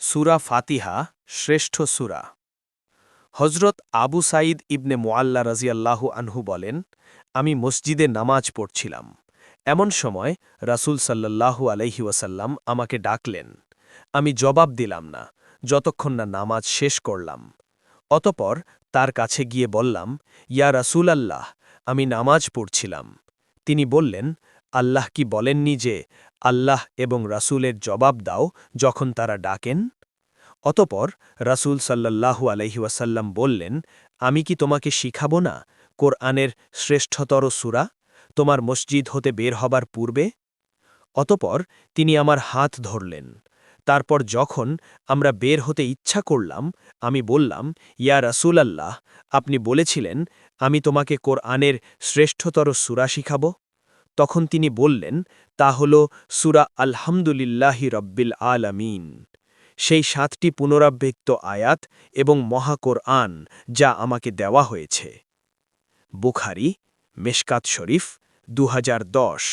সূরা ফাতিহা শ্রেষ্ঠ সূরা। হজরত আবু সাঈদ ইবনে মুআল্লা রাজিয়াল্লাহু আনহু বলেন, আমি মসজিদে নামাজ পড়ছিলাম। এমন সময় রাসূল সাল্লাল্লাহু আলাইহি ওয়াসাল্লাম আমাকে ডাকলেন। আমি জবাব দিলাম না, যতক্ষণ না নামাজ শেষ করলাম। অতপর তার কাছে গিয়ে বললাম, ইয়া রাসূলাল্লাহ, আমি নামাজ পড়ছিলাম। তিনি বললেন, আল্লাহ কি বলেননি যে, আল্লাহ এবং রাসূলের জবাব দাও যখন তারা ডাকেন? অতপর রাসূল সাল্লাল্লাহু আলাইহি ওয়াসাল্লাম বললেন, আমি কি তোমাকে শিখাব না কোরআনের শ্রেষ্ঠতর সূরা, তোমার মসজিদ হতে বের হবার পূর্বে? অতপর তিনি আমার হাত ধরলেন। তারপর যখন আমরা বের হতে ইচ্ছা করলাম, আমি বললাম, ইয়া রাসূলাল্লাহ, আপনি বলেছিলেন, আমি তোমাকে কোরআনের শ্রেষ্ঠতর সূরা শিখাব। তখন তিনি বললেন, তা হল সূরা আলহামদুলিল্লাহি রব্বিল আলামিন। সেই ৭টি পুনরাবৃত্ত আয়াত এবং মহা কোরআন যা আমাকে দেওয়া হয়েছে। বুখারী, মেশকাত শরীফ, ২০১০।